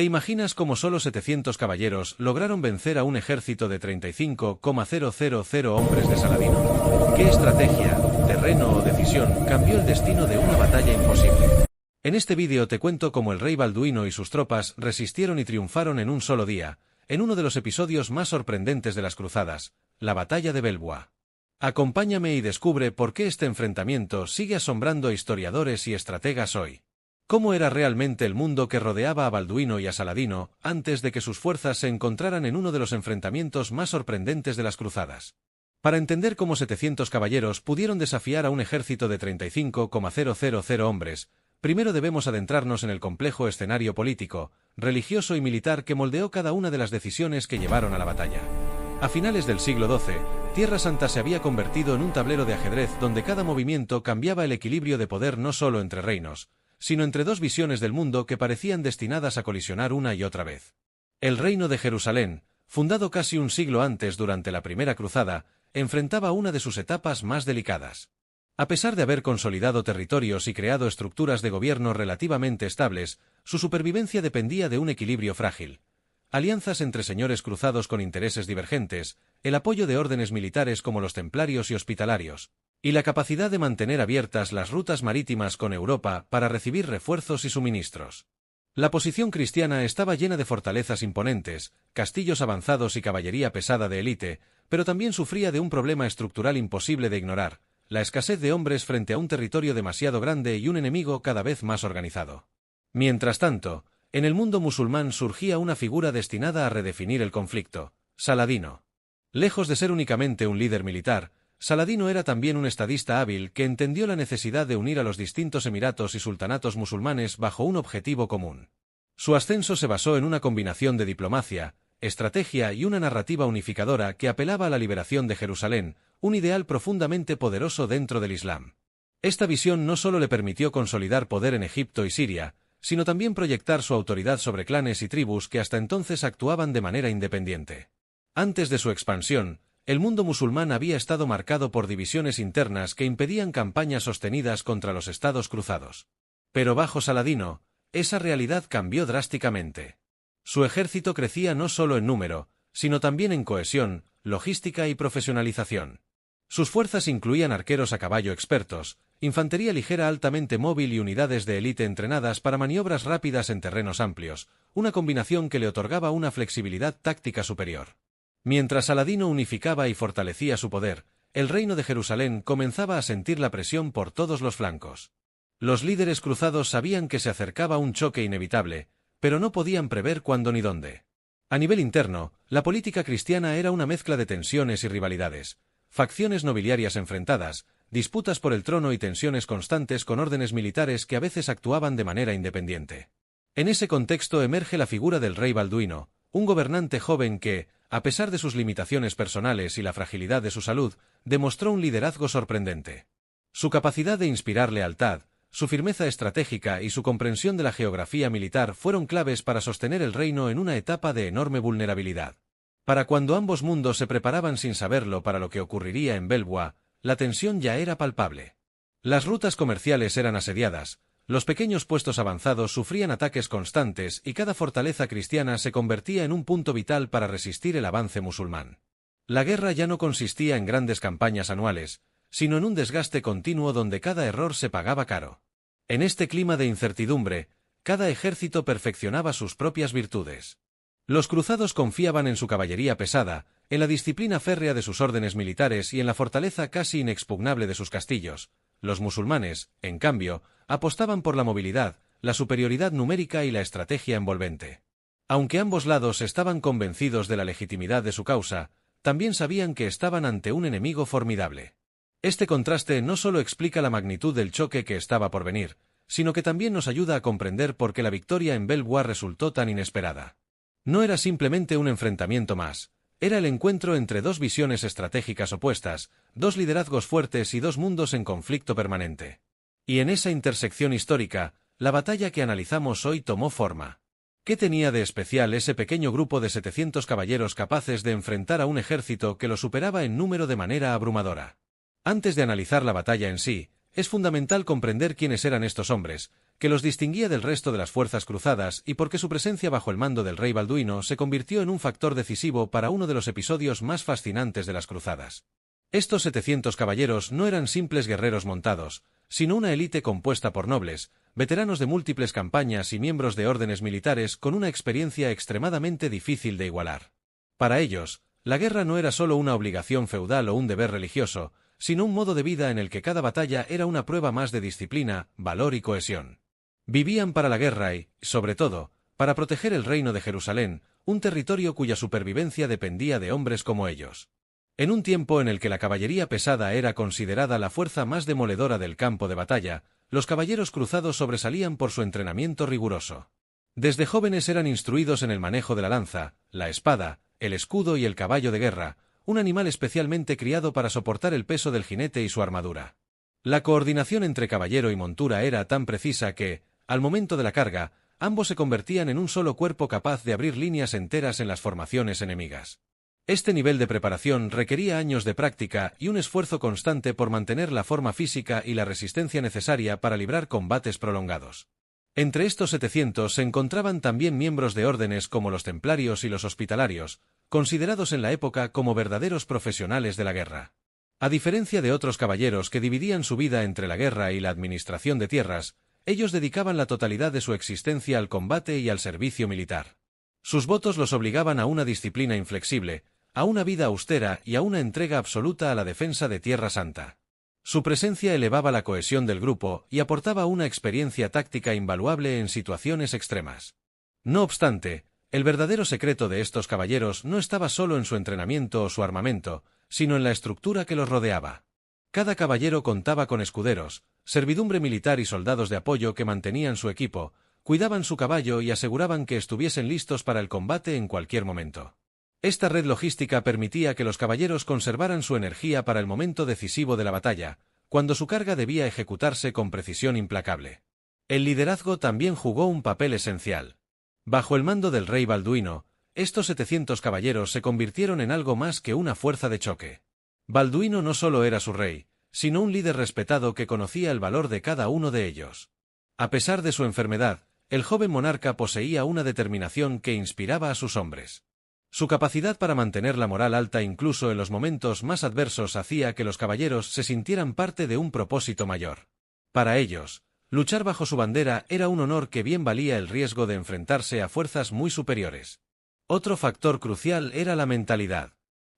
¿Te imaginas cómo solo 700 caballeros lograron vencer a un ejército de 35,000 hombres de Saladino? ¿Qué estrategia, terreno o decisión cambió el destino de una batalla imposible? En este vídeo te cuento cómo el rey Balduino y sus tropas resistieron y triunfaron en un solo día, en uno de los episodios más sorprendentes de las cruzadas, la batalla de Belvoir. Acompáñame y descubre por qué este enfrentamiento sigue asombrando a historiadores y estrategas hoy. ¿Cómo era realmente el mundo que rodeaba a Balduino y a Saladino antes de que sus fuerzas se encontraran en uno de los enfrentamientos más sorprendentes de las cruzadas? Para entender cómo 700 caballeros pudieron desafiar a un ejército de 35,000 hombres, primero debemos adentrarnos en el complejo escenario político, religioso y militar que moldeó cada una de las decisiones que llevaron a la batalla. A finales del siglo XII, Tierra Santa se había convertido en un tablero de ajedrez donde cada movimiento cambiaba el equilibrio de poder no solo entre reinos, sino entre dos visiones del mundo que parecían destinadas a colisionar una y otra vez. El reino de Jerusalén, fundado casi un siglo antes durante la Primera Cruzada, enfrentaba una de sus etapas más delicadas. A pesar de haber consolidado territorios y creado estructuras de gobierno relativamente estables, su supervivencia dependía de un equilibrio frágil. Alianzas entre señores cruzados con intereses divergentes, el apoyo de órdenes militares como los templarios y hospitalarios, y la capacidad de mantener abiertas las rutas marítimas con Europa para recibir refuerzos y suministros. La posición cristiana estaba llena de fortalezas imponentes, castillos avanzados y caballería pesada de élite, pero también sufría de un problema estructural imposible de ignorar, la escasez de hombres frente a un territorio demasiado grande y un enemigo cada vez más organizado. Mientras tanto, en el mundo musulmán surgía una figura destinada a redefinir el conflicto, Saladino. Lejos de ser únicamente un líder militar, Saladino era también un estadista hábil que entendió la necesidad de unir a los distintos emiratos y sultanatos musulmanes bajo un objetivo común. Su ascenso se basó en una combinación de diplomacia, estrategia y una narrativa unificadora que apelaba a la liberación de Jerusalén, un ideal profundamente poderoso dentro del Islam. Esta visión no solo le permitió consolidar poder en Egipto y Siria, sino también proyectar su autoridad sobre clanes y tribus que hasta entonces actuaban de manera independiente. Antes de su expansión, el mundo musulmán había estado marcado por divisiones internas que impedían campañas sostenidas contra los estados cruzados. Pero bajo Saladino, esa realidad cambió drásticamente. Su ejército crecía no solo en número, sino también en cohesión, logística y profesionalización. Sus fuerzas incluían arqueros a caballo expertos, infantería ligera altamente móvil y unidades de élite entrenadas para maniobras rápidas en terrenos amplios, una combinación que le otorgaba una flexibilidad táctica superior. Mientras Saladino unificaba y fortalecía su poder, el reino de Jerusalén comenzaba a sentir la presión por todos los flancos. Los líderes cruzados sabían que se acercaba un choque inevitable, pero no podían prever cuándo ni dónde. A nivel interno, la política cristiana era una mezcla de tensiones y rivalidades, facciones nobiliarias enfrentadas, disputas por el trono y tensiones constantes con órdenes militares que a veces actuaban de manera independiente. En ese contexto emerge la figura del rey Balduino, un gobernante joven que, a pesar de sus limitaciones personales y la fragilidad de su salud, demostró un liderazgo sorprendente. Su capacidad de inspirar lealtad, su firmeza estratégica y su comprensión de la geografía militar fueron claves para sostener el reino en una etapa de enorme vulnerabilidad. Para cuando ambos mundos se preparaban sin saberlo para lo que ocurriría en Belvoir, la tensión ya era palpable. Las rutas comerciales eran asediadas, los pequeños puestos avanzados sufrían ataques constantes y cada fortaleza cristiana se convertía en un punto vital para resistir el avance musulmán. La guerra ya no consistía en grandes campañas anuales, sino en un desgaste continuo donde cada error se pagaba caro. En este clima de incertidumbre, cada ejército perfeccionaba sus propias virtudes. Los cruzados confiaban en su caballería pesada, en la disciplina férrea de sus órdenes militares y en la fortaleza casi inexpugnable de sus castillos. Los musulmanes, en cambio, apostaban por la movilidad, la superioridad numérica y la estrategia envolvente. Aunque ambos lados estaban convencidos de la legitimidad de su causa, también sabían que estaban ante un enemigo formidable. Este contraste no solo explica la magnitud del choque que estaba por venir, sino que también nos ayuda a comprender por qué la victoria en Belvoir resultó tan inesperada. No era simplemente un enfrentamiento más, era el encuentro entre dos visiones estratégicas opuestas, dos liderazgos fuertes y dos mundos en conflicto permanente. Y en esa intersección histórica, la batalla que analizamos hoy tomó forma. ¿Qué tenía de especial ese pequeño grupo de 700 caballeros capaces de enfrentar a un ejército que lo superaba en número de manera abrumadora? Antes de analizar la batalla en sí, es fundamental comprender quiénes eran estos hombres, que los distinguía del resto de las fuerzas cruzadas y porque su presencia bajo el mando del rey Balduino se convirtió en un factor decisivo para uno de los episodios más fascinantes de las cruzadas. Estos 700 caballeros no eran simples guerreros montados, sino una élite compuesta por nobles, veteranos de múltiples campañas y miembros de órdenes militares con una experiencia extremadamente difícil de igualar. Para ellos, la guerra no era solo una obligación feudal o un deber religioso, sino un modo de vida en el que cada batalla era una prueba más de disciplina, valor y cohesión. Vivían para la guerra y, sobre todo, para proteger el reino de Jerusalén, un territorio cuya supervivencia dependía de hombres como ellos. En un tiempo en el que la caballería pesada era considerada la fuerza más demoledora del campo de batalla, los caballeros cruzados sobresalían por su entrenamiento riguroso. Desde jóvenes eran instruidos en el manejo de la lanza, la espada, el escudo y el caballo de guerra, un animal especialmente criado para soportar el peso del jinete y su armadura. La coordinación entre caballero y montura era tan precisa que, al momento de la carga, ambos se convertían en un solo cuerpo capaz de abrir líneas enteras en las formaciones enemigas. Este nivel de preparación requería años de práctica y un esfuerzo constante por mantener la forma física y la resistencia necesaria para librar combates prolongados. Entre estos 700 se encontraban también miembros de órdenes como los templarios y los hospitalarios, considerados en la época como verdaderos profesionales de la guerra. A diferencia de otros caballeros que dividían su vida entre la guerra y la administración de tierras, ellos dedicaban la totalidad de su existencia al combate y al servicio militar. Sus votos los obligaban a una disciplina inflexible, a una vida austera y a una entrega absoluta a la defensa de Tierra Santa. Su presencia elevaba la cohesión del grupo y aportaba una experiencia táctica invaluable en situaciones extremas. No obstante, el verdadero secreto de estos caballeros no estaba solo en su entrenamiento o su armamento, sino en la estructura que los rodeaba. Cada caballero contaba con escuderos, servidumbre militar y soldados de apoyo que mantenían su equipo, cuidaban su caballo y aseguraban que estuviesen listos para el combate en cualquier momento. Esta red logística permitía que los caballeros conservaran su energía para el momento decisivo de la batalla, cuando su carga debía ejecutarse con precisión implacable. El liderazgo también jugó un papel esencial. Bajo el mando del rey Balduino, estos 700 caballeros se convirtieron en algo más que una fuerza de choque. Balduino no solo era su rey, sino un líder respetado que conocía el valor de cada uno de ellos. A pesar de su enfermedad, el joven monarca poseía una determinación que inspiraba a sus hombres. Su capacidad para mantener la moral alta incluso en los momentos más adversos hacía que los caballeros se sintieran parte de un propósito mayor. Para ellos, luchar bajo su bandera era un honor que bien valía el riesgo de enfrentarse a fuerzas muy superiores. Otro factor crucial era la mentalidad.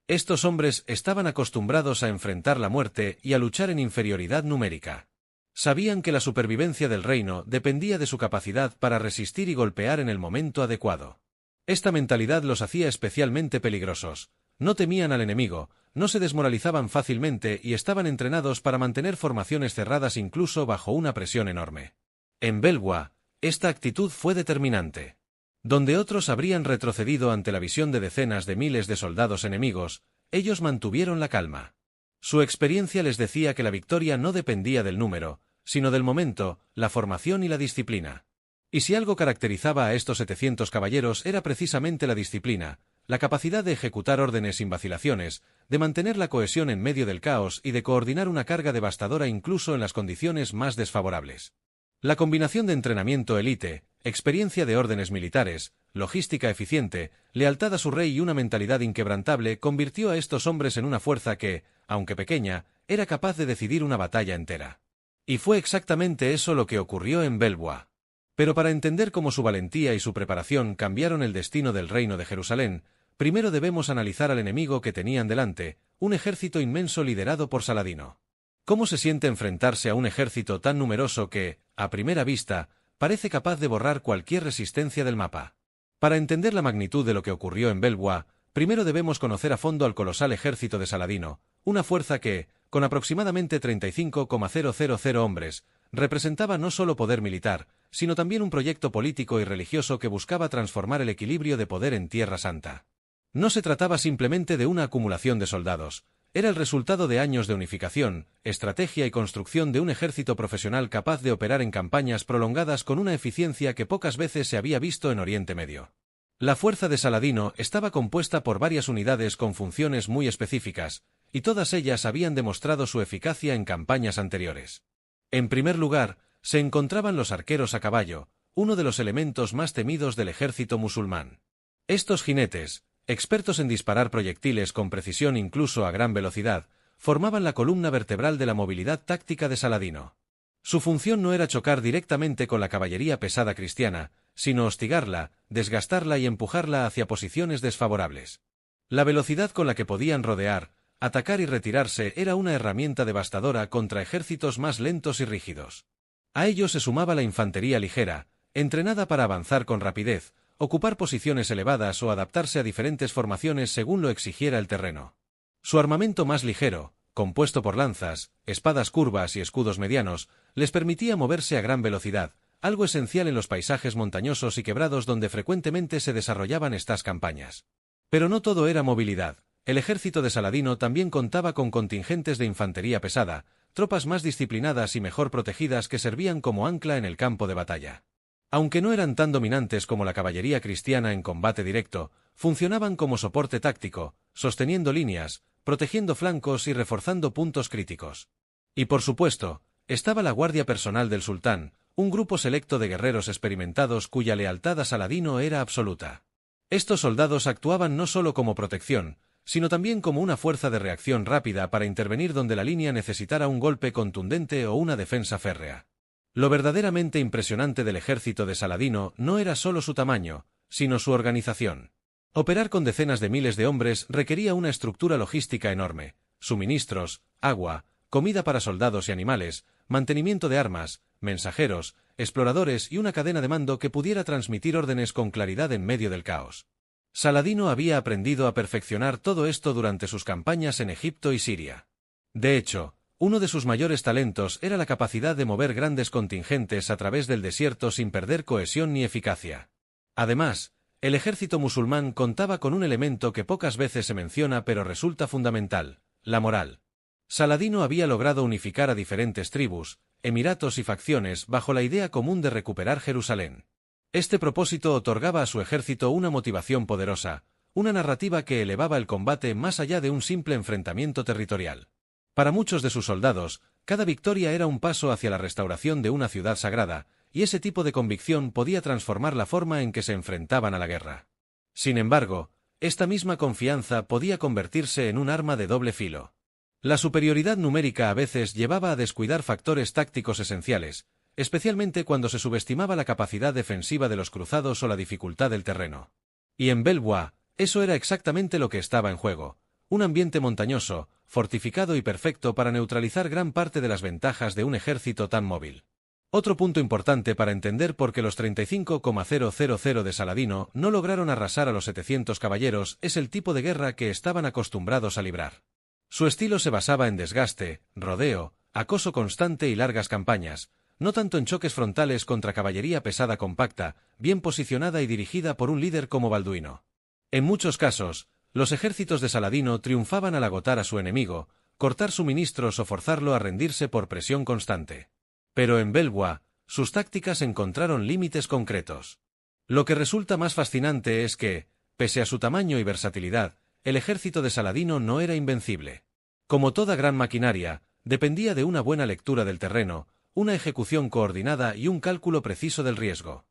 Estos hombres estaban acostumbrados a enfrentar la muerte y a luchar en inferioridad numérica. Sabían que la supervivencia del reino dependía de su capacidad para resistir y golpear en el momento adecuado. Esta mentalidad los hacía especialmente peligrosos. No temían al enemigo, no se desmoralizaban fácilmente y estaban entrenados para mantener formaciones cerradas incluso bajo una presión enorme. En Belwa, esta actitud fue determinante. Donde otros habrían retrocedido ante la visión de decenas de miles de soldados enemigos, ellos mantuvieron la calma. Su experiencia les decía que la victoria no dependía del número, sino del momento, la formación y la disciplina. Y si algo caracterizaba a estos 700 caballeros era precisamente la disciplina, la capacidad de ejecutar órdenes sin vacilaciones, de mantener la cohesión en medio del caos y de coordinar una carga devastadora incluso en las condiciones más desfavorables. La combinación de entrenamiento élite, experiencia de órdenes militares, logística eficiente, lealtad a su rey y una mentalidad inquebrantable convirtió a estos hombres en una fuerza que, aunque pequeña, era capaz de decidir una batalla entera. Y fue exactamente eso lo que ocurrió en Belwa. Pero para entender cómo su valentía y su preparación cambiaron el destino del reino de Jerusalén, primero debemos analizar al enemigo que tenían delante, un ejército inmenso liderado por Saladino. ¿Cómo se siente enfrentarse a un ejército tan numeroso que, a primera vista, parece capaz de borrar cualquier resistencia del mapa? Para entender la magnitud de lo que ocurrió en Belwa, primero debemos conocer a fondo al colosal ejército de Saladino, una fuerza que, con aproximadamente 35,000 hombres, representaba no solo poder militar, sino también un proyecto político y religioso que buscaba transformar el equilibrio de poder en Tierra Santa. No se trataba simplemente de una acumulación de soldados, era el resultado de años de unificación, estrategia y construcción de un ejército profesional capaz de operar en campañas prolongadas con una eficiencia que pocas veces se había visto en Oriente Medio. La fuerza de Saladino estaba compuesta por varias unidades con funciones muy específicas, y todas ellas habían demostrado su eficacia en campañas anteriores. En primer lugar, se encontraban los arqueros a caballo, uno de los elementos más temidos del ejército musulmán. Estos jinetes, expertos en disparar proyectiles con precisión incluso a gran velocidad, formaban la columna vertebral de la movilidad táctica de Saladino. Su función no era chocar directamente con la caballería pesada cristiana, sino hostigarla, desgastarla y empujarla hacia posiciones desfavorables. La velocidad con la que podían rodear, atacar y retirarse era una herramienta devastadora contra ejércitos más lentos y rígidos. A ello se sumaba la infantería ligera, entrenada para avanzar con rapidez, ocupar posiciones elevadas o adaptarse a diferentes formaciones según lo exigiera el terreno. Su armamento más ligero, compuesto por lanzas, espadas curvas y escudos medianos, les permitía moverse a gran velocidad, algo esencial en los paisajes montañosos y quebrados donde frecuentemente se desarrollaban estas campañas. Pero no todo era movilidad. El ejército de Saladino también contaba con contingentes de infantería pesada, tropas más disciplinadas y mejor protegidas que servían como ancla en el campo de batalla. Aunque no eran tan dominantes como la caballería cristiana en combate directo, funcionaban como soporte táctico, sosteniendo líneas, protegiendo flancos y reforzando puntos críticos. Y por supuesto, estaba la guardia personal del sultán, un grupo selecto de guerreros experimentados cuya lealtad a Saladino era absoluta. Estos soldados actuaban no solo como protección, sino también como una fuerza de reacción rápida para intervenir donde la línea necesitara un golpe contundente o una defensa férrea. Lo verdaderamente impresionante del ejército de Saladino no era solo su tamaño, sino su organización. Operar con decenas de miles de hombres requería una estructura logística enorme: suministros, agua, comida para soldados y animales, mantenimiento de armas, mensajeros, exploradores y una cadena de mando que pudiera transmitir órdenes con claridad en medio del caos. Saladino había aprendido a perfeccionar todo esto durante sus campañas en Egipto y Siria. De hecho, uno de sus mayores talentos era la capacidad de mover grandes contingentes a través del desierto sin perder cohesión ni eficacia. Además, el ejército musulmán contaba con un elemento que pocas veces se menciona pero resulta fundamental: la moral. Saladino había logrado unificar a diferentes tribus, emiratos y facciones bajo la idea común de recuperar Jerusalén. Este propósito otorgaba a su ejército una motivación poderosa, una narrativa que elevaba el combate más allá de un simple enfrentamiento territorial. Para muchos de sus soldados, cada victoria era un paso hacia la restauración de una ciudad sagrada, y ese tipo de convicción podía transformar la forma en que se enfrentaban a la guerra. Sin embargo, esta misma confianza podía convertirse en un arma de doble filo. La superioridad numérica a veces llevaba a descuidar factores tácticos esenciales, especialmente cuando se subestimaba la capacidad defensiva de los cruzados o la dificultad del terreno. Y en Belbois, eso era exactamente lo que estaba en juego: un ambiente montañoso, fortificado y perfecto para neutralizar gran parte de las ventajas de un ejército tan móvil. Otro punto importante para entender por qué los 35,000 de Saladino no lograron arrasar a los 700 caballeros es el tipo de guerra que estaban acostumbrados a librar. Su estilo se basaba en desgaste, rodeo, acoso constante y largas campañas, no tanto en choques frontales contra caballería pesada compacta, bien posicionada y dirigida por un líder como Balduino. En muchos casos, los ejércitos de Saladino triunfaban al agotar a su enemigo, cortar suministros o forzarlo a rendirse por presión constante. Pero en Belbois, sus tácticas encontraron límites concretos. Lo que resulta más fascinante es que, pese a su tamaño y versatilidad, el ejército de Saladino no era invencible. Como toda gran maquinaria, dependía de una buena lectura del terreno, una ejecución coordinada y un cálculo preciso del riesgo.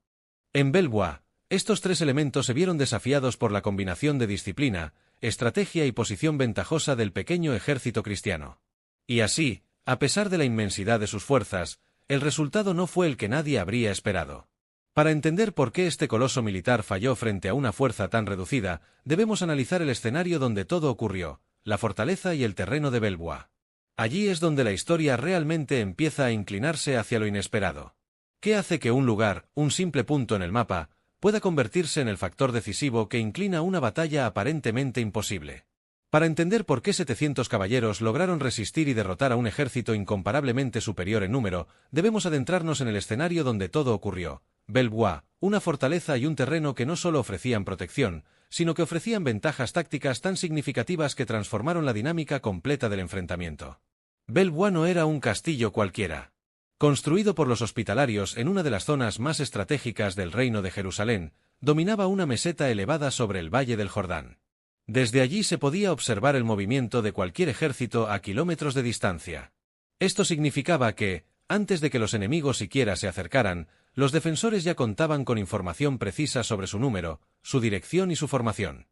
En Belbois, estos tres elementos se vieron desafiados por la combinación de disciplina, estrategia y posición ventajosa del pequeño ejército cristiano. Y así, a pesar de la inmensidad de sus fuerzas, el resultado no fue el que nadie habría esperado. Para entender por qué este coloso militar falló frente a una fuerza tan reducida, debemos analizar el escenario donde todo ocurrió: la fortaleza y el terreno de Belbois. Allí es donde la historia realmente empieza a inclinarse hacia lo inesperado. ¿Qué hace que un lugar, un simple punto en el mapa, pueda convertirse en el factor decisivo que inclina una batalla aparentemente imposible? Para entender por qué 700 caballeros lograron resistir y derrotar a un ejército incomparablemente superior en número, debemos adentrarnos en el escenario donde todo ocurrió: Belbois, una fortaleza y un terreno que no solo ofrecían protección, sino que ofrecían ventajas tácticas tan significativas que transformaron la dinámica completa del enfrentamiento. Belbois no era un castillo cualquiera. Construido por los hospitalarios en una de las zonas más estratégicas del reino de Jerusalén, dominaba una meseta elevada sobre el valle del Jordán. Desde allí se podía observar el movimiento de cualquier ejército a kilómetros de distancia. Esto significaba que, Antes de que los enemigos siquiera se acercaran, los defensores ya contaban con información precisa sobre su número, su dirección y su formación.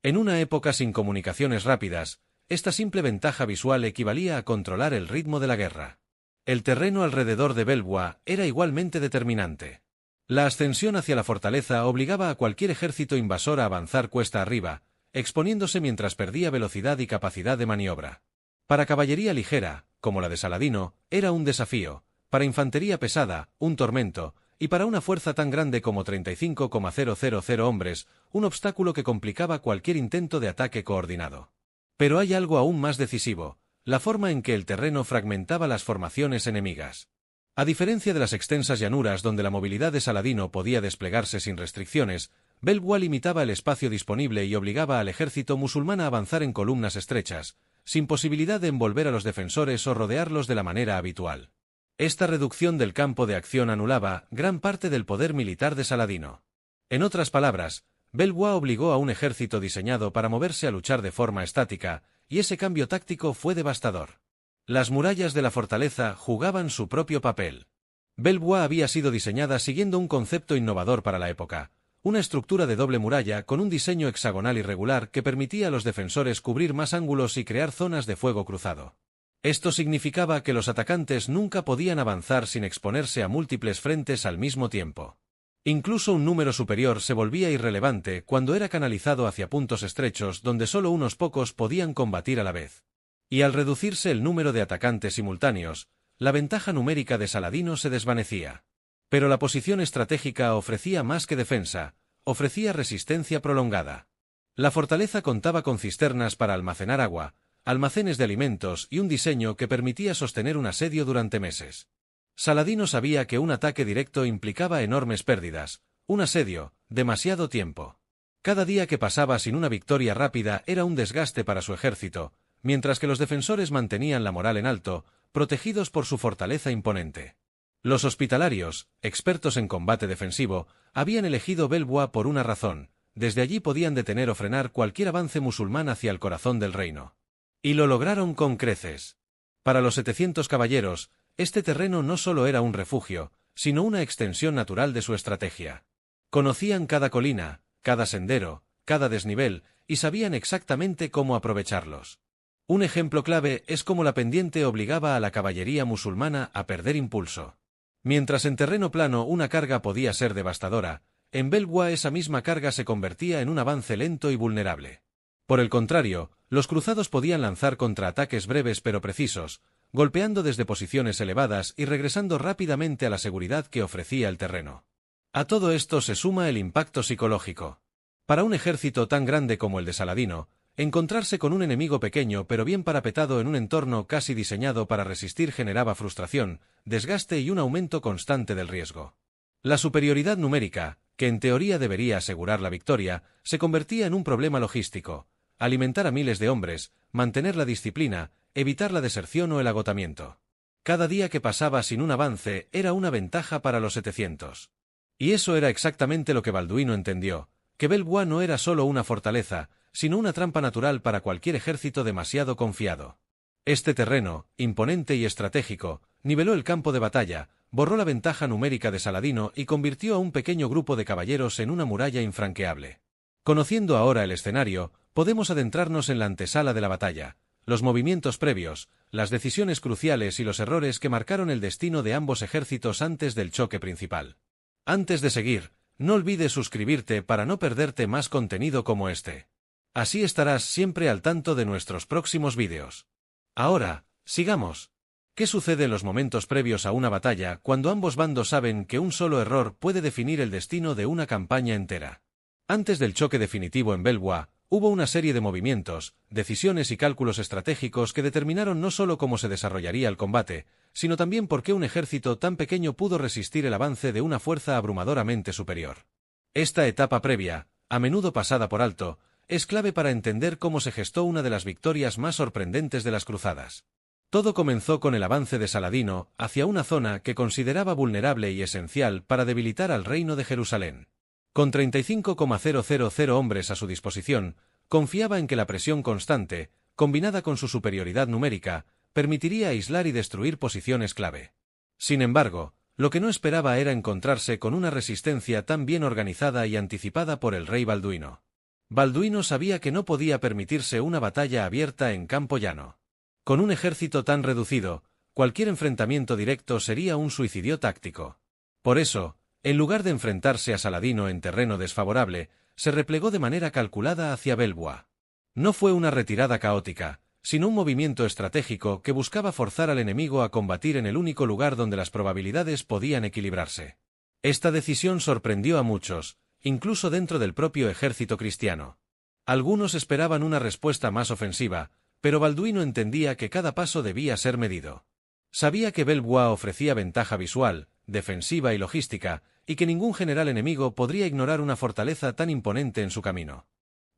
En una época sin comunicaciones rápidas, esta simple ventaja visual equivalía a controlar el ritmo de la guerra. El terreno alrededor de Belvoir era igualmente determinante. La ascensión hacia la fortaleza obligaba a cualquier ejército invasor a avanzar cuesta arriba, exponiéndose mientras perdía velocidad y capacidad de maniobra. Para caballería ligera, como la de Saladino, era un desafío, para infantería pesada, un tormento, y para una fuerza tan grande como 35,000 hombres, un obstáculo que complicaba cualquier intento de ataque coordinado. Pero hay algo aún más decisivo, la forma en que el terreno fragmentaba las formaciones enemigas. A diferencia de las extensas llanuras donde la movilidad de Saladino podía desplegarse sin restricciones, Belvoir limitaba el espacio disponible y obligaba al ejército musulmán a avanzar en columnas estrechas, sin posibilidad de envolver a los defensores o rodearlos de la manera habitual. Esta reducción del campo de acción anulaba gran parte del poder militar de Saladino. En otras palabras, Belvoir obligó a un ejército diseñado para moverse a luchar de forma estática, y ese cambio táctico fue devastador. Las murallas de la fortaleza jugaban su propio papel. Belvoir había sido diseñada siguiendo un concepto innovador para la época, una estructura de doble muralla con un diseño hexagonal irregular que permitía a los defensores cubrir más ángulos y crear zonas de fuego cruzado. Esto significaba que los atacantes nunca podían avanzar sin exponerse a múltiples frentes al mismo tiempo. Incluso un número superior se volvía irrelevante cuando era canalizado hacia puntos estrechos donde solo unos pocos podían combatir a la vez. Y al reducirse el número de atacantes simultáneos, la ventaja numérica de Saladino se desvanecía. Pero la posición estratégica ofrecía más que defensa, ofrecía resistencia prolongada. La fortaleza contaba con cisternas para almacenar agua, almacenes de alimentos y un diseño que permitía sostener un asedio durante meses. Saladino sabía que un ataque directo implicaba enormes pérdidas, un asedio, demasiado tiempo. Cada día que pasaba sin una victoria rápida era un desgaste para su ejército, mientras que los defensores mantenían la moral en alto, protegidos por su fortaleza imponente. Los hospitalarios, expertos en combate defensivo, habían elegido Belvoir por una razón: desde allí podían detener o frenar cualquier avance musulmán hacia el corazón del reino. Y lo lograron con creces. Para los 700 caballeros, este terreno no solo era un refugio, sino una extensión natural de su estrategia. Conocían cada colina, cada sendero, cada desnivel, y sabían exactamente cómo aprovecharlos. Un ejemplo clave es cómo la pendiente obligaba a la caballería musulmana a perder impulso. Mientras en terreno plano una carga podía ser devastadora, en Belvoir esa misma carga se convertía en un avance lento y vulnerable. Por el contrario, los cruzados podían lanzar contraataques breves pero precisos, golpeando desde posiciones elevadas y regresando rápidamente a la seguridad que ofrecía el terreno. A todo esto se suma el impacto psicológico. Para un ejército tan grande como el de Saladino, encontrarse con un enemigo pequeño pero bien parapetado en un entorno casi diseñado para resistir generaba frustración, desgaste y un aumento constante del riesgo. La superioridad numérica, que en teoría debería asegurar la victoria, se convertía en un problema logístico: alimentar a miles de hombres, mantener la disciplina, evitar la deserción o el agotamiento. Cada día que pasaba sin un avance era una ventaja para los 700. Y eso era exactamente lo que Balduino entendió: que Belvoir no era solo una fortaleza, sino una trampa natural para cualquier ejército demasiado confiado. Este terreno, imponente y estratégico, niveló el campo de batalla, borró la ventaja numérica de Saladino y convirtió a un pequeño grupo de caballeros en una muralla infranqueable. Conociendo ahora el escenario, podemos adentrarnos en la antesala de la batalla, los movimientos previos, las decisiones cruciales y los errores que marcaron el destino de ambos ejércitos antes del choque principal. Antes de seguir, no olvides suscribirte para no perderte más contenido como este. Así estarás siempre al tanto de nuestros próximos vídeos. Ahora, sigamos. ¿Qué sucede en los momentos previos a una batalla cuando ambos bandos saben que un solo error puede definir el destino de una campaña entera? Antes del choque definitivo en Belvoir, hubo una serie de movimientos, decisiones y cálculos estratégicos que determinaron no solo cómo se desarrollaría el combate, sino también por qué un ejército tan pequeño pudo resistir el avance de una fuerza abrumadoramente superior. Esta etapa previa, a menudo pasada por alto, es clave para entender cómo se gestó una de las victorias más sorprendentes de las cruzadas. Todo comenzó con el avance de Saladino hacia una zona que consideraba vulnerable y esencial para debilitar al reino de Jerusalén. Con 35,000 hombres a su disposición, confiaba en que la presión constante, combinada con su superioridad numérica, permitiría aislar y destruir posiciones clave. Sin embargo, lo que no esperaba era encontrarse con una resistencia tan bien organizada y anticipada por el rey Balduino. Balduino sabía que no podía permitirse una batalla abierta en campo llano. Con un ejército tan reducido, cualquier enfrentamiento directo sería un suicidio táctico. Por eso, en lugar de enfrentarse a Saladino en terreno desfavorable, se replegó de manera calculada hacia Belbuá. No fue una retirada caótica, sino un movimiento estratégico que buscaba forzar al enemigo a combatir en el único lugar donde las probabilidades podían equilibrarse. Esta decisión sorprendió a muchos, incluso dentro del propio ejército cristiano. Algunos esperaban una respuesta más ofensiva, pero Balduino entendía que cada paso debía ser medido. Sabía que Belbuá ofrecía ventaja visual, defensiva y logística, y que ningún general enemigo podría ignorar una fortaleza tan imponente en su camino.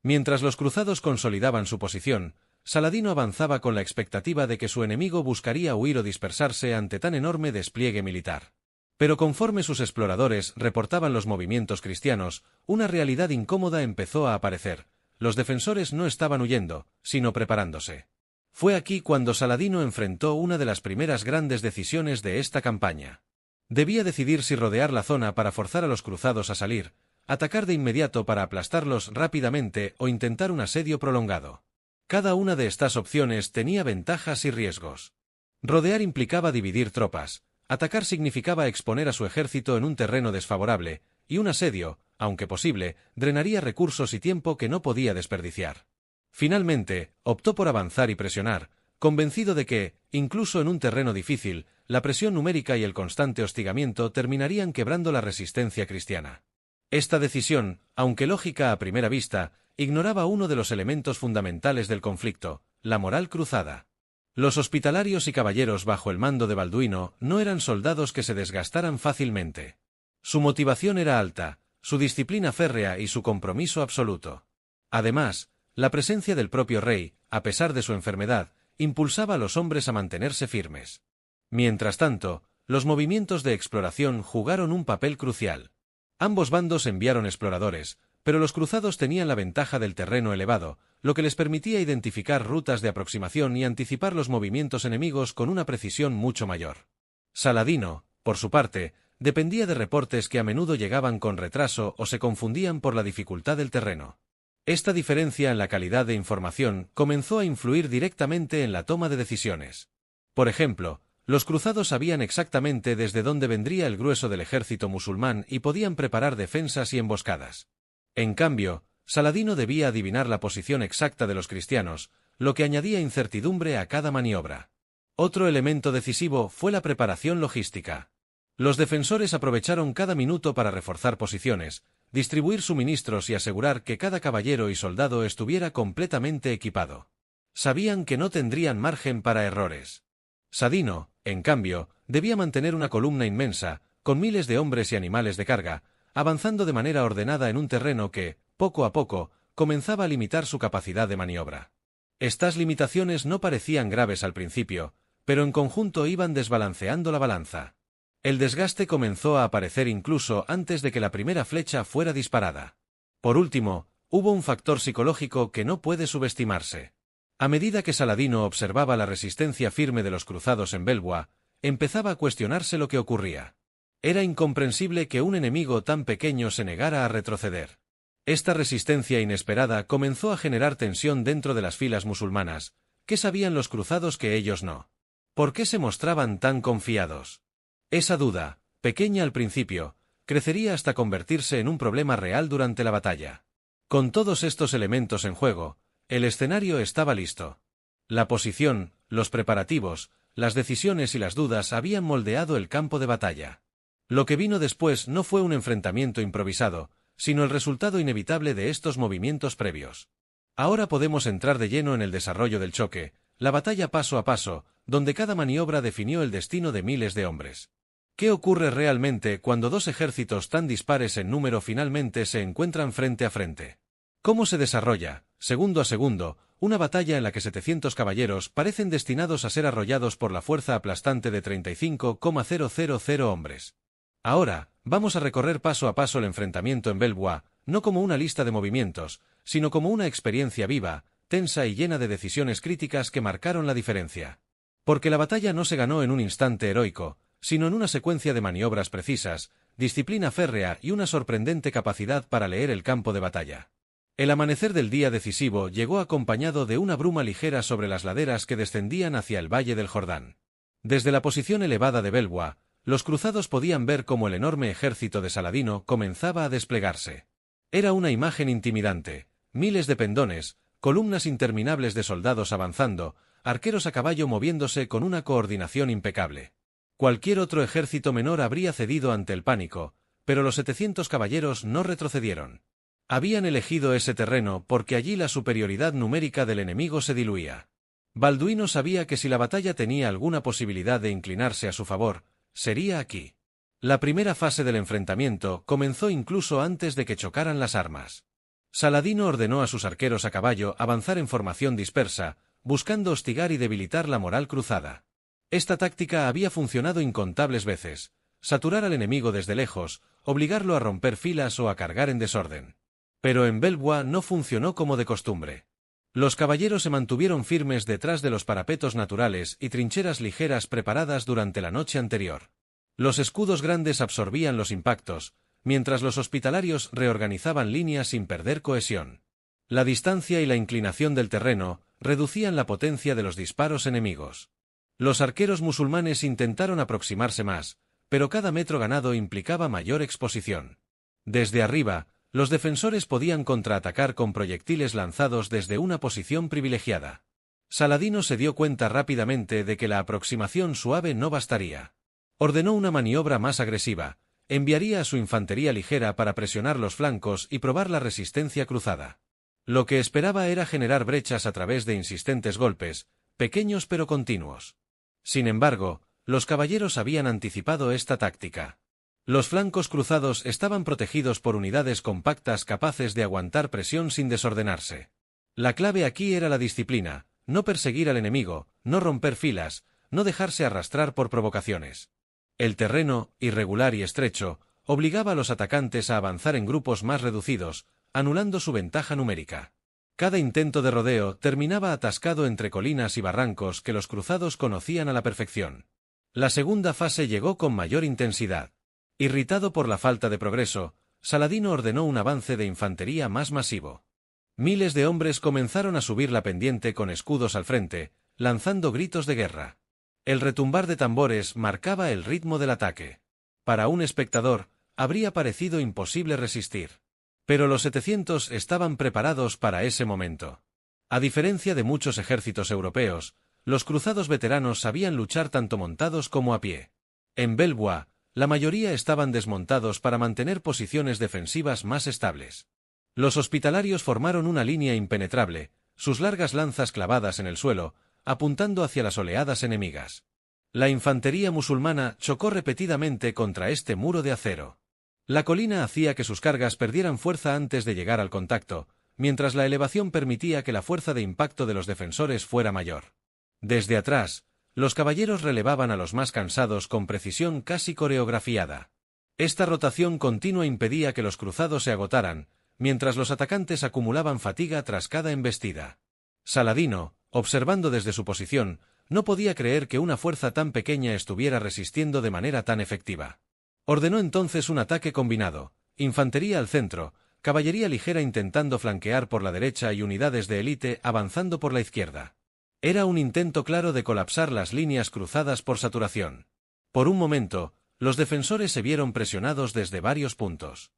Mientras los cruzados consolidaban su posición, Saladino avanzaba con la expectativa de que su enemigo buscaría huir o dispersarse ante tan enorme despliegue militar. Pero conforme sus exploradores reportaban los movimientos cristianos, una realidad incómoda empezó a aparecer. Los defensores no estaban huyendo, sino preparándose. Fue aquí cuando Saladino enfrentó una de las primeras grandes decisiones de esta campaña. Debía decidir si rodear la zona para forzar a los cruzados a salir, atacar de inmediato para aplastarlos rápidamente o intentar un asedio prolongado. Cada una de estas opciones tenía ventajas y riesgos. Rodear implicaba dividir tropas, atacar significaba exponer a su ejército en un terreno desfavorable, y un asedio, aunque posible, drenaría recursos y tiempo que no podía desperdiciar. Finalmente, optó por avanzar y presionar, convencido de que, incluso en un terreno difícil, la presión numérica y el constante hostigamiento terminarían quebrando la resistencia cristiana. Esta decisión, aunque lógica a primera vista, ignoraba uno de los elementos fundamentales del conflicto, la moral cruzada. Los hospitalarios y caballeros bajo el mando de Balduino no eran soldados que se desgastaran fácilmente. Su motivación era alta, su disciplina férrea y su compromiso absoluto. Además, la presencia del propio rey, a pesar de su enfermedad, impulsaba a los hombres a mantenerse firmes. Mientras tanto, los movimientos de exploración jugaron un papel crucial. Ambos bandos enviaron exploradores, pero los cruzados tenían la ventaja del terreno elevado, lo que les permitía identificar rutas de aproximación y anticipar los movimientos enemigos con una precisión mucho mayor. Saladino, por su parte, dependía de reportes que a menudo llegaban con retraso o se confundían por la dificultad del terreno. Esta diferencia en la calidad de información comenzó a influir directamente en la toma de decisiones. Por ejemplo, los cruzados sabían exactamente desde dónde vendría el grueso del ejército musulmán y podían preparar defensas y emboscadas. En cambio, Saladino debía adivinar la posición exacta de los cristianos, lo que añadía incertidumbre a cada maniobra. Otro elemento decisivo fue la preparación logística. Los defensores aprovecharon cada minuto para reforzar posiciones, distribuir suministros y asegurar que cada caballero y soldado estuviera completamente equipado. Sabían que no tendrían margen para errores. Saladino, en cambio, debía mantener una columna inmensa, con miles de hombres y animales de carga, avanzando de manera ordenada en un terreno que, poco a poco, comenzaba a limitar su capacidad de maniobra. Estas limitaciones no parecían graves al principio, pero en conjunto iban desbalanceando la balanza. El desgaste comenzó a aparecer incluso antes de que la primera flecha fuera disparada. Por último, hubo un factor psicológico que no puede subestimarse. A medida que Saladino observaba la resistencia firme de los cruzados en Belbuá, empezaba a cuestionarse lo que ocurría. Era incomprensible que un enemigo tan pequeño se negara a retroceder. Esta resistencia inesperada comenzó a generar tensión dentro de las filas musulmanas. ¿Qué sabían los cruzados que ellos no? ¿Por qué se mostraban tan confiados? Esa duda, pequeña al principio, crecería hasta convertirse en un problema real durante la batalla. Con todos estos elementos en juego, el escenario estaba listo. La posición, los preparativos, las decisiones y las dudas habían moldeado el campo de batalla. Lo que vino después no fue un enfrentamiento improvisado, sino el resultado inevitable de estos movimientos previos. Ahora podemos entrar de lleno en el desarrollo del choque, la batalla paso a paso, donde cada maniobra definió el destino de miles de hombres. ¿Qué ocurre realmente cuando dos ejércitos tan dispares en número finalmente se encuentran frente a frente? ¿Cómo se desarrolla, segundo a segundo, una batalla en la que 700 caballeros parecen destinados a ser arrollados por la fuerza aplastante de 35,000 hombres? Ahora, vamos a recorrer paso a paso el enfrentamiento en Belbuá, no como una lista de movimientos, sino como una experiencia viva, tensa y llena de decisiones críticas que marcaron la diferencia. Porque la batalla no se ganó en un instante heroico, sino en una secuencia de maniobras precisas, disciplina férrea y una sorprendente capacidad para leer el campo de batalla. El amanecer del día decisivo llegó acompañado de una bruma ligera sobre las laderas que descendían hacia el valle del Jordán. Desde la posición elevada de Belwa, los cruzados podían ver cómo el enorme ejército de Saladino comenzaba a desplegarse. Era una imagen intimidante, miles de pendones, columnas interminables de soldados avanzando, arqueros a caballo moviéndose con una coordinación impecable. Cualquier otro ejército menor habría cedido ante el pánico, pero los 700 caballeros no retrocedieron. Habían elegido ese terreno porque allí la superioridad numérica del enemigo se diluía. Balduino sabía que si la batalla tenía alguna posibilidad de inclinarse a su favor, sería aquí. La primera fase del enfrentamiento comenzó incluso antes de que chocaran las armas. Saladino ordenó a sus arqueros a caballo avanzar en formación dispersa, buscando hostigar y debilitar la moral cruzada. Esta táctica había funcionado incontables veces: saturar al enemigo desde lejos, obligarlo a romper filas o a cargar en desorden. Pero en Belwa no funcionó como de costumbre. Los caballeros se mantuvieron firmes detrás de los parapetos naturales y trincheras ligeras preparadas durante la noche anterior. Los escudos grandes absorbían los impactos, mientras los hospitalarios reorganizaban líneas sin perder cohesión. La distancia y la inclinación del terreno reducían la potencia de los disparos enemigos. Los arqueros musulmanes intentaron aproximarse más, pero cada metro ganado implicaba mayor exposición. Desde arriba, los defensores podían contraatacar con proyectiles lanzados desde una posición privilegiada. Saladino se dio cuenta rápidamente de que la aproximación suave no bastaría. Ordenó una maniobra más agresiva: enviaría a su infantería ligera para presionar los flancos y probar la resistencia cruzada. Lo que esperaba era generar brechas a través de insistentes golpes, pequeños pero continuos. Sin embargo, los caballeros habían anticipado esta táctica. Los flancos cruzados estaban protegidos por unidades compactas capaces de aguantar presión sin desordenarse. La clave aquí era la disciplina: no perseguir al enemigo, no romper filas, no dejarse arrastrar por provocaciones. El terreno, irregular y estrecho, obligaba a los atacantes a avanzar en grupos más reducidos, anulando su ventaja numérica. Cada intento de rodeo terminaba atascado entre colinas y barrancos que los cruzados conocían a la perfección. La segunda fase llegó con mayor intensidad. Irritado por la falta de progreso, Saladino ordenó un avance de infantería más masivo. Miles de hombres comenzaron a subir la pendiente con escudos al frente, lanzando gritos de guerra. El retumbar de tambores marcaba el ritmo del ataque. Para un espectador, habría parecido imposible resistir. Pero los 700 estaban preparados para ese momento. A diferencia de muchos ejércitos europeos, los cruzados veteranos sabían luchar tanto montados como a pie. En Belwa, la mayoría estaban desmontados para mantener posiciones defensivas más estables. Los hospitalarios formaron una línea impenetrable, sus largas lanzas clavadas en el suelo, apuntando hacia las oleadas enemigas. La infantería musulmana chocó repetidamente contra este muro de acero. La colina hacía que sus cargas perdieran fuerza antes de llegar al contacto, mientras la elevación permitía que la fuerza de impacto de los defensores fuera mayor. Desde atrás, los caballeros relevaban a los más cansados con precisión casi coreografiada. Esta rotación continua impedía que los cruzados se agotaran, mientras los atacantes acumulaban fatiga tras cada embestida. Saladino, observando desde su posición, no podía creer que una fuerza tan pequeña estuviera resistiendo de manera tan efectiva. Ordenó entonces un ataque combinado: infantería al centro, caballería ligera intentando flanquear por la derecha y unidades de élite avanzando por la izquierda. Era un intento claro de colapsar las líneas cruzadas por saturación. Por un momento, los defensores se vieron presionados desde varios puntos.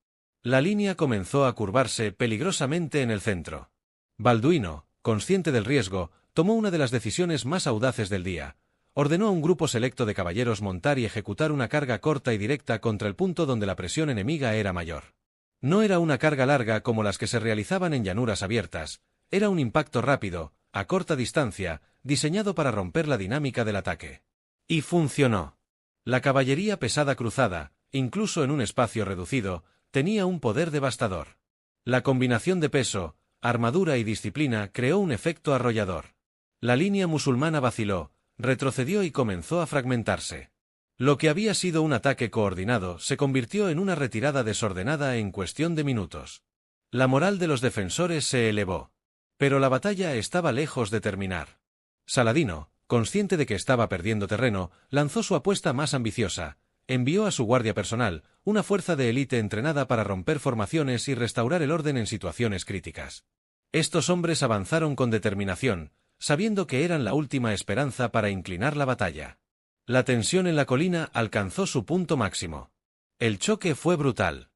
La línea comenzó a curvarse peligrosamente en el centro. Balduino, consciente del riesgo, tomó una de las decisiones más audaces del día. Ordenó a un grupo selecto de caballeros montar y ejecutar una carga corta y directa contra el punto donde la presión enemiga era mayor. No era una carga larga como las que se realizaban en llanuras abiertas, era un impacto rápido, a corta distancia, diseñado para romper la dinámica del ataque. Y funcionó. La caballería pesada cruzada, incluso en un espacio reducido, tenía un poder devastador. La combinación de peso, armadura y disciplina creó un efecto arrollador. La línea musulmana vaciló, retrocedió y comenzó a fragmentarse. Lo que había sido un ataque coordinado se convirtió en una retirada desordenada en cuestión de minutos. La moral de los defensores se elevó. Pero la batalla estaba lejos de terminar. Saladino, consciente de que estaba perdiendo terreno, lanzó su apuesta más ambiciosa. Envió a su guardia personal, una fuerza de élite entrenada para romper formaciones y restaurar el orden en situaciones críticas. Estos hombres avanzaron con determinación, sabiendo que eran la última esperanza para inclinar la batalla. La tensión en la colina alcanzó su punto máximo. El choque fue brutal.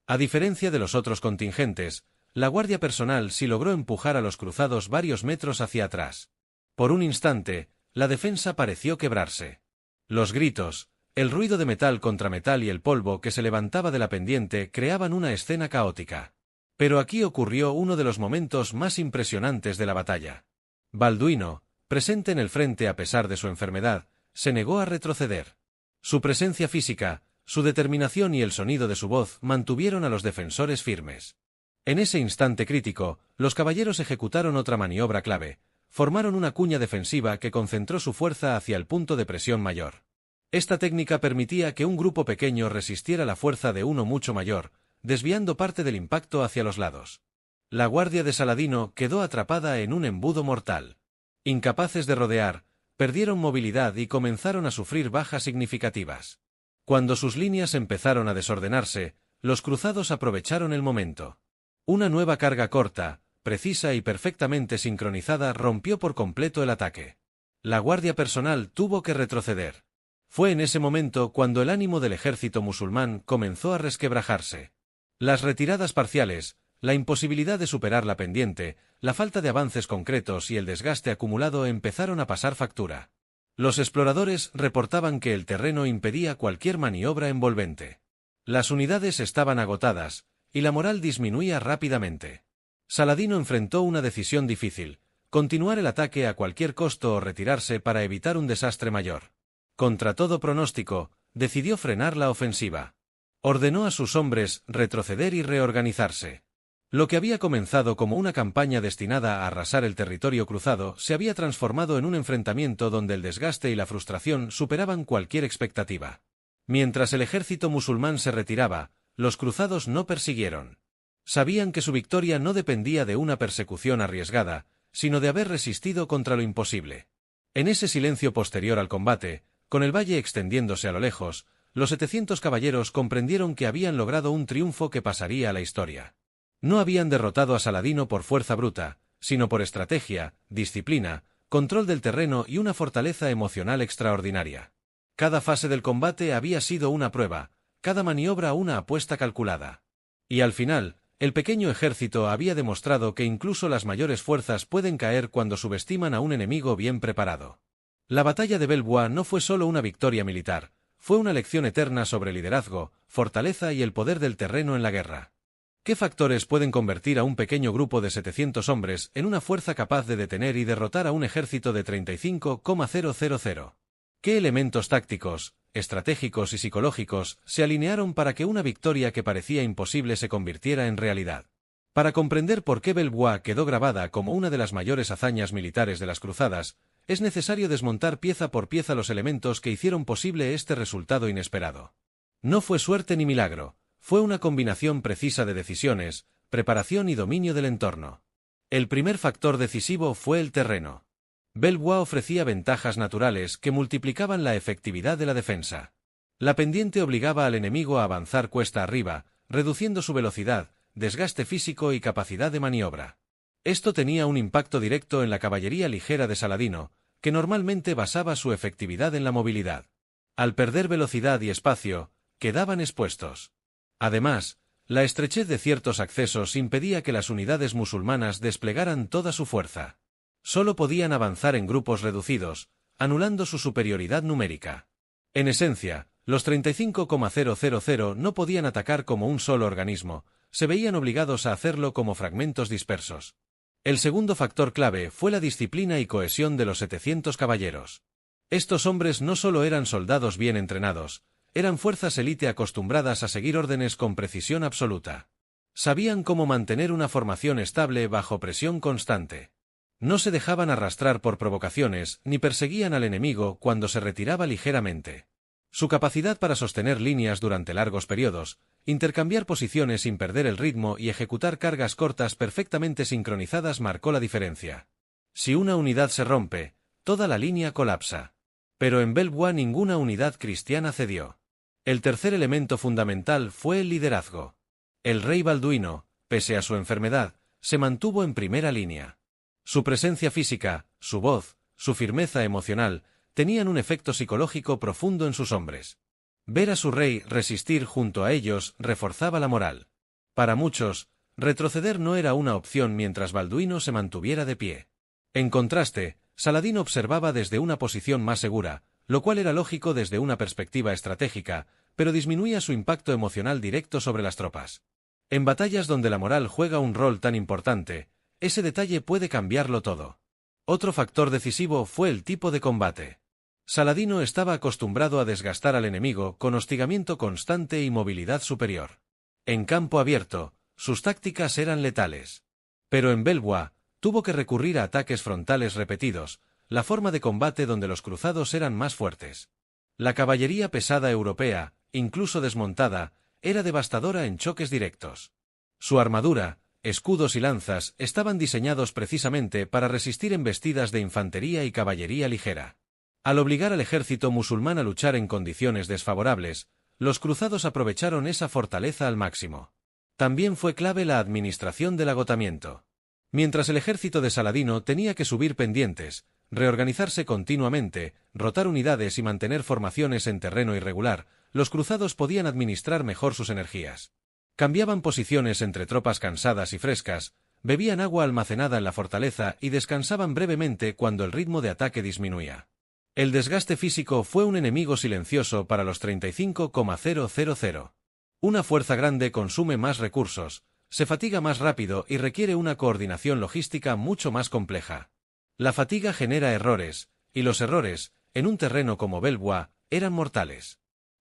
A diferencia de los otros contingentes, la guardia personal sí logró empujar a los cruzados varios metros hacia atrás. Por un instante, la defensa pareció quebrarse. Los gritos, el ruido de metal contra metal y el polvo que se levantaba de la pendiente creaban una escena caótica. Pero aquí ocurrió uno de los momentos más impresionantes de la batalla. Balduino, presente en el frente a pesar de su enfermedad, se negó a retroceder. Su presencia física, su determinación y el sonido de su voz mantuvieron a los defensores firmes. En ese instante crítico, los caballeros ejecutaron otra maniobra clave, formaron una cuña defensiva que concentró su fuerza hacia el punto de presión mayor. Esta técnica permitía que un grupo pequeño resistiera la fuerza de uno mucho mayor, desviando parte del impacto hacia los lados. La guardia de Saladino quedó atrapada en un embudo mortal. Incapaces de rodear, perdieron movilidad y comenzaron a sufrir bajas significativas. Cuando sus líneas empezaron a desordenarse, los cruzados aprovecharon el momento. Una nueva carga corta, precisa y perfectamente sincronizada rompió por completo el ataque. La guardia personal tuvo que retroceder. Fue en ese momento cuando el ánimo del ejército musulmán comenzó a resquebrajarse. Las retiradas parciales, la imposibilidad de superar la pendiente, la falta de avances concretos y el desgaste acumulado empezaron a pasar factura. Los exploradores reportaban que el terreno impedía cualquier maniobra envolvente. Las unidades estaban agotadas, y la moral disminuía rápidamente. Saladino enfrentó una decisión difícil: continuar el ataque a cualquier costo o retirarse para evitar un desastre mayor. Contra todo pronóstico, decidió frenar la ofensiva. Ordenó a sus hombres retroceder y reorganizarse. Lo que había comenzado como una campaña destinada a arrasar el territorio cruzado se había transformado en un enfrentamiento donde el desgaste y la frustración superaban cualquier expectativa. Mientras el ejército musulmán se retiraba, los cruzados no persiguieron. Sabían que su victoria no dependía de una persecución arriesgada, sino de haber resistido contra lo imposible. En ese silencio posterior al combate, con el valle extendiéndose a lo lejos, los 700 caballeros comprendieron que habían logrado un triunfo que pasaría a la historia. No habían derrotado a Saladino por fuerza bruta, sino por estrategia, disciplina, control del terreno y una fortaleza emocional extraordinaria. Cada fase del combate había sido una prueba, cada maniobra una apuesta calculada. Y al final, el pequeño ejército había demostrado que incluso las mayores fuerzas pueden caer cuando subestiman a un enemigo bien preparado. La batalla de Belvoir no fue solo una victoria militar, fue una lección eterna sobre liderazgo, fortaleza y el poder del terreno en la guerra. ¿Qué factores pueden convertir a un pequeño grupo de 700 hombres en una fuerza capaz de detener y derrotar a un ejército de 35,000? ¿Qué elementos tácticos, estratégicos y psicológicos se alinearon para que una victoria que parecía imposible se convirtiera en realidad? Para comprender por qué Belvoir quedó grabada como una de las mayores hazañas militares de las cruzadas, es necesario desmontar pieza por pieza los elementos que hicieron posible este resultado inesperado. No fue suerte ni milagro. Fue una combinación precisa de decisiones, preparación y dominio del entorno. El primer factor decisivo fue el terreno. Belvoir ofrecía ventajas naturales que multiplicaban la efectividad de la defensa. La pendiente obligaba al enemigo a avanzar cuesta arriba, reduciendo su velocidad, desgaste físico y capacidad de maniobra. Esto tenía un impacto directo en la caballería ligera de Saladino, que normalmente basaba su efectividad en la movilidad. Al perder velocidad y espacio, quedaban expuestos. Además, la estrechez de ciertos accesos impedía que las unidades musulmanas desplegaran toda su fuerza. Solo podían avanzar en grupos reducidos, anulando su superioridad numérica. En esencia, los 35,000 no podían atacar como un solo organismo, se veían obligados a hacerlo como fragmentos dispersos. El segundo factor clave fue la disciplina y cohesión de los 700 caballeros. Estos hombres no solo eran soldados bien entrenados, eran fuerzas élite acostumbradas a seguir órdenes con precisión absoluta. Sabían cómo mantener una formación estable bajo presión constante. No se dejaban arrastrar por provocaciones, ni perseguían al enemigo cuando se retiraba ligeramente. Su capacidad para sostener líneas durante largos periodos, intercambiar posiciones sin perder el ritmo y ejecutar cargas cortas perfectamente sincronizadas marcó la diferencia. Si una unidad se rompe, toda la línea colapsa. Pero en Belvoir ninguna unidad cristiana cedió. El tercer elemento fundamental fue el liderazgo. El rey Balduino, pese a su enfermedad, se mantuvo en primera línea. Su presencia física, su voz, su firmeza emocional, tenían un efecto psicológico profundo en sus hombres. Ver a su rey resistir junto a ellos reforzaba la moral. Para muchos, retroceder no era una opción mientras Balduino se mantuviera de pie. En contraste, Saladino observaba desde una posición más segura, lo cual era lógico desde una perspectiva estratégica, pero disminuía su impacto emocional directo sobre las tropas. En batallas donde la moral juega un rol tan importante, ese detalle puede cambiarlo todo. Otro factor decisivo fue el tipo de combate. Saladino estaba acostumbrado a desgastar al enemigo con hostigamiento constante y movilidad superior. En campo abierto, sus tácticas eran letales. Pero en Belvoir, tuvo que recurrir a ataques frontales repetidos, la forma de combate donde los cruzados eran más fuertes. La caballería pesada europea, incluso desmontada, era devastadora en choques directos. Su armadura, escudos y lanzas estaban diseñados precisamente para resistir embestidas de infantería y caballería ligera. Al obligar al ejército musulmán a luchar en condiciones desfavorables, los cruzados aprovecharon esa fortaleza al máximo. También fue clave la administración del agotamiento. Mientras el ejército de Saladino tenía que subir pendientes, reorganizarse continuamente, rotar unidades y mantener formaciones en terreno irregular, los cruzados podían administrar mejor sus energías. Cambiaban posiciones entre tropas cansadas y frescas, bebían agua almacenada en la fortaleza y descansaban brevemente cuando el ritmo de ataque disminuía. El desgaste físico fue un enemigo silencioso para los 35,000. Una fuerza grande consume más recursos, se fatiga más rápido y requiere una coordinación logística mucho más compleja. La fatiga genera errores, y los errores, en un terreno como Belvoir, eran mortales.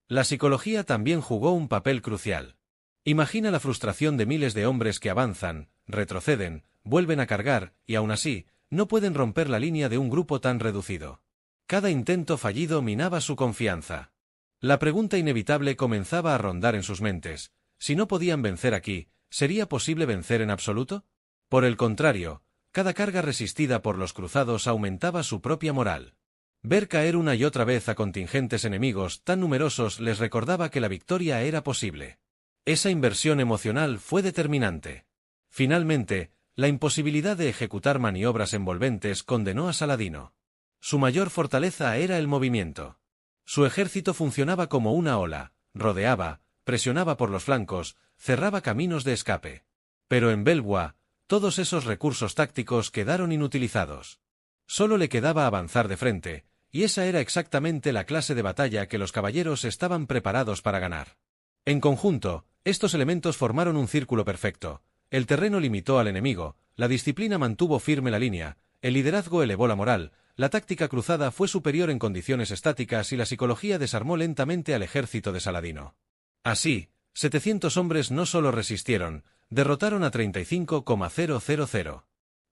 La psicología también jugó un papel crucial. Imagina la frustración de miles de hombres que avanzan, retroceden, vuelven a cargar, y aún así, no pueden romper la línea de un grupo tan reducido. Cada intento fallido minaba su confianza. La pregunta inevitable comenzaba a rondar en sus mentes: si no podían vencer aquí, ¿sería posible vencer en absoluto? Por el contrario, cada carga resistida por los cruzados aumentaba su propia moral. Ver caer una y otra vez a contingentes enemigos tan numerosos les recordaba que la victoria era posible. Esa inversión emocional fue determinante. Finalmente, la imposibilidad de ejecutar maniobras envolventes condenó a Saladino. Su mayor fortaleza era el movimiento. Su ejército funcionaba como una ola, rodeaba, presionaba por los flancos, cerraba caminos de escape. Pero en Belvoir, todos esos recursos tácticos quedaron inutilizados. Solo le quedaba avanzar de frente, y esa era exactamente la clase de batalla que los caballeros estaban preparados para ganar. En conjunto, estos elementos formaron un círculo perfecto. El terreno limitó al enemigo, la disciplina mantuvo firme la línea, el liderazgo elevó la moral, la táctica cruzada fue superior en condiciones estáticas y la psicología desarmó lentamente al ejército de Saladino. Así, 700 hombres no solo resistieron, derrotaron a 35,000.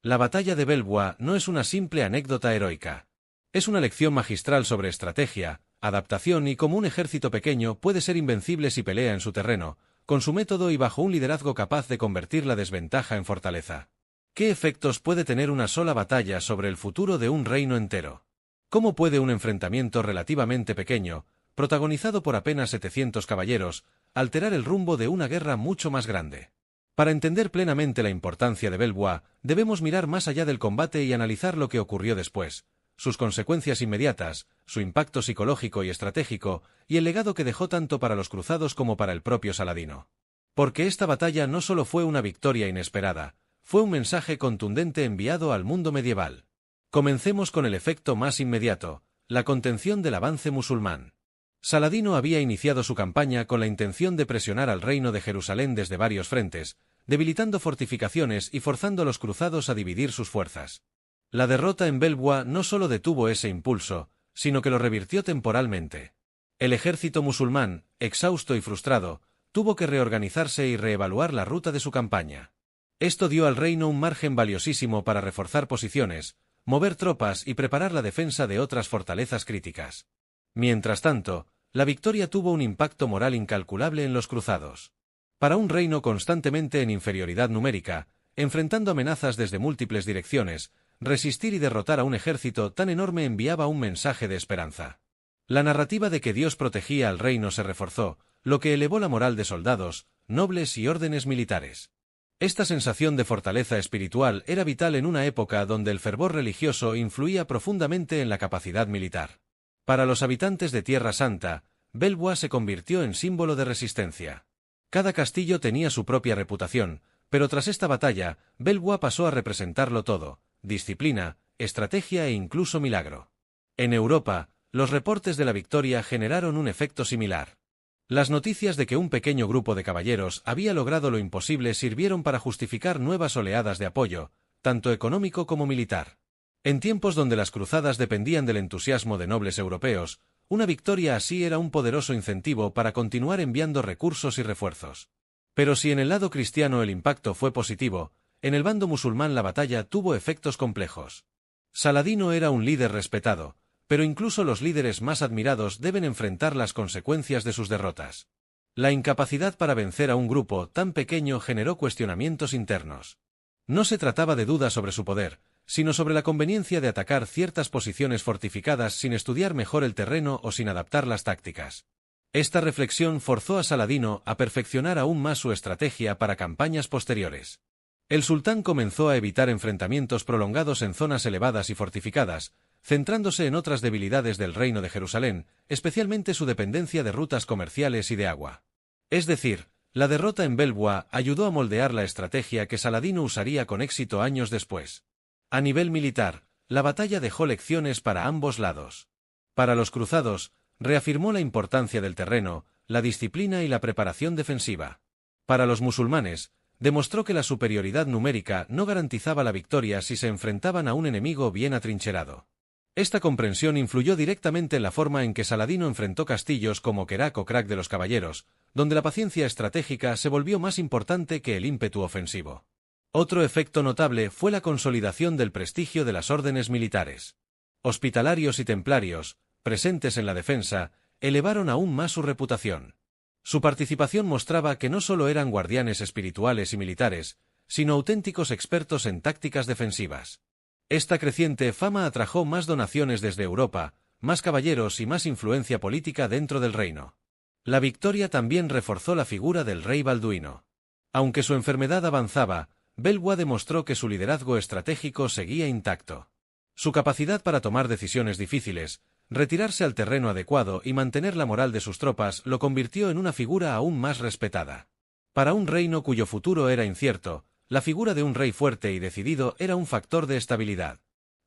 La batalla de Belvoir no es una simple anécdota heroica. Es una lección magistral sobre estrategia, adaptación y cómo un ejército pequeño puede ser invencible si pelea en su terreno, con su método y bajo un liderazgo capaz de convertir la desventaja en fortaleza. ¿Qué efectos puede tener una sola batalla sobre el futuro de un reino entero? ¿Cómo puede un enfrentamiento relativamente pequeño, protagonizado por apenas 700 caballeros, alterar el rumbo de una guerra mucho más grande? Para entender plenamente la importancia de Belvoir, debemos mirar más allá del combate y analizar lo que ocurrió después, sus consecuencias inmediatas, su impacto psicológico y estratégico, y el legado que dejó tanto para los cruzados como para el propio Saladino. Porque esta batalla no solo fue una victoria inesperada, fue un mensaje contundente enviado al mundo medieval. Comencemos con el efecto más inmediato, la contención del avance musulmán. Saladino había iniciado su campaña con la intención de presionar al reino de Jerusalén desde varios frentes, debilitando fortificaciones y forzando a los cruzados a dividir sus fuerzas. La derrota en Belvoir no solo detuvo ese impulso, sino que lo revirtió temporalmente. El ejército musulmán, exhausto y frustrado, tuvo que reorganizarse y reevaluar la ruta de su campaña. Esto dio al reino un margen valiosísimo para reforzar posiciones, mover tropas y preparar la defensa de otras fortalezas críticas. Mientras tanto, la victoria tuvo un impacto moral incalculable en los cruzados. Para un reino constantemente en inferioridad numérica, enfrentando amenazas desde múltiples direcciones, resistir y derrotar a un ejército tan enorme enviaba un mensaje de esperanza. La narrativa de que Dios protegía al reino se reforzó, lo que elevó la moral de soldados, nobles y órdenes militares. Esta sensación de fortaleza espiritual era vital en una época donde el fervor religioso influía profundamente en la capacidad militar. Para los habitantes de Tierra Santa, Belvoir se convirtió en símbolo de resistencia. Cada castillo tenía su propia reputación, pero tras esta batalla, Belvoir pasó a representarlo todo: disciplina, estrategia e incluso milagro. En Europa, los reportes de la victoria generaron un efecto similar. Las noticias de que un pequeño grupo de caballeros había logrado lo imposible sirvieron para justificar nuevas oleadas de apoyo, tanto económico como militar. En tiempos donde las cruzadas dependían del entusiasmo de nobles europeos, una victoria así era un poderoso incentivo para continuar enviando recursos y refuerzos. Pero si en el lado cristiano el impacto fue positivo, en el bando musulmán la batalla tuvo efectos complejos. Saladino era un líder respetado, pero incluso los líderes más admirados deben enfrentar las consecuencias de sus derrotas. La incapacidad para vencer a un grupo tan pequeño generó cuestionamientos internos. No se trataba de dudas sobre su poder, sino sobre la conveniencia de atacar ciertas posiciones fortificadas sin estudiar mejor el terreno o sin adaptar las tácticas. Esta reflexión forzó a Saladino a perfeccionar aún más su estrategia para campañas posteriores. El sultán comenzó a evitar enfrentamientos prolongados en zonas elevadas y fortificadas, centrándose en otras debilidades del reino de Jerusalén, especialmente su dependencia de rutas comerciales y de agua. Es decir, la derrota en Belvoir ayudó a moldear la estrategia que Saladino usaría con éxito años después. A nivel militar, la batalla dejó lecciones para ambos lados. Para los cruzados, reafirmó la importancia del terreno, la disciplina y la preparación defensiva. Para los musulmanes, demostró que la superioridad numérica no garantizaba la victoria si se enfrentaban a un enemigo bien atrincherado. Esta comprensión influyó directamente en la forma en que Saladino enfrentó castillos como Kerak o Krak de los Caballeros, donde la paciencia estratégica se volvió más importante que el ímpetu ofensivo. Otro efecto notable fue la consolidación del prestigio de las órdenes militares. Hospitalarios y templarios, presentes en la defensa, elevaron aún más su reputación. Su participación mostraba que no solo eran guardianes espirituales y militares, sino auténticos expertos en tácticas defensivas. Esta creciente fama atrajo más donaciones desde Europa, más caballeros y más influencia política dentro del reino. La victoria también reforzó la figura del rey Balduino. Aunque su enfermedad avanzaba, Belvoir demostró que su liderazgo estratégico seguía intacto. Su capacidad para tomar decisiones difíciles, retirarse al terreno adecuado y mantener la moral de sus tropas lo convirtió en una figura aún más respetada. Para un reino cuyo futuro era incierto, la figura de un rey fuerte y decidido era un factor de estabilidad.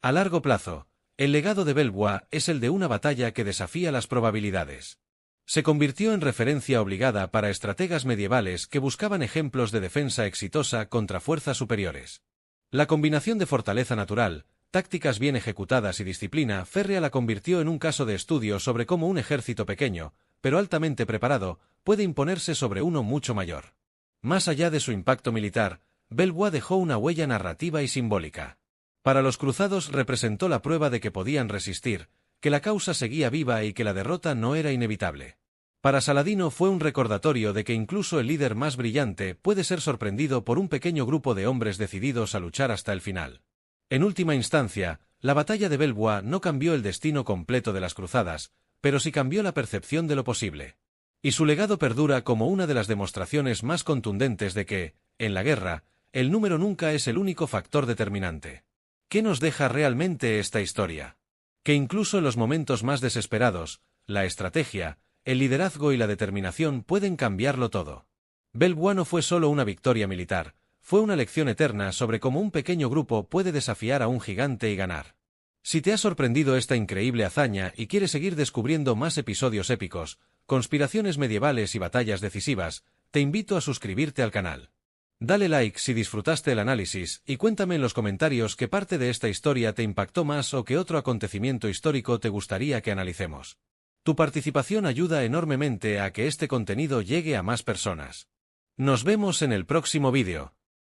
A largo plazo, el legado de Belvoir es el de una batalla que desafía las probabilidades. Se convirtió en referencia obligada para estrategas medievales que buscaban ejemplos de defensa exitosa contra fuerzas superiores. La combinación de fortaleza natural, tácticas bien ejecutadas y disciplina férrea la convirtió en un caso de estudio sobre cómo un ejército pequeño, pero altamente preparado, puede imponerse sobre uno mucho mayor. Más allá de su impacto militar, Belvoir dejó una huella narrativa y simbólica. Para los cruzados representó la prueba de que podían resistir, que la causa seguía viva y que la derrota no era inevitable. Para Saladino fue un recordatorio de que incluso el líder más brillante puede ser sorprendido por un pequeño grupo de hombres decididos a luchar hasta el final. En última instancia, la batalla de Belvoir no cambió el destino completo de las cruzadas, pero sí cambió la percepción de lo posible. Y su legado perdura como una de las demostraciones más contundentes de que, en la guerra, el número nunca es el único factor determinante. ¿Qué nos deja realmente esta historia? Que incluso en los momentos más desesperados, la estrategia, el liderazgo y la determinación pueden cambiarlo todo. Belvoir no fue solo una victoria militar, fue una lección eterna sobre cómo un pequeño grupo puede desafiar a un gigante y ganar. Si te ha sorprendido esta increíble hazaña y quieres seguir descubriendo más episodios épicos, conspiraciones medievales y batallas decisivas, te invito a suscribirte al canal. Dale like si disfrutaste el análisis y cuéntame en los comentarios qué parte de esta historia te impactó más o qué otro acontecimiento histórico te gustaría que analicemos. Tu participación ayuda enormemente a que este contenido llegue a más personas. Nos vemos en el próximo vídeo.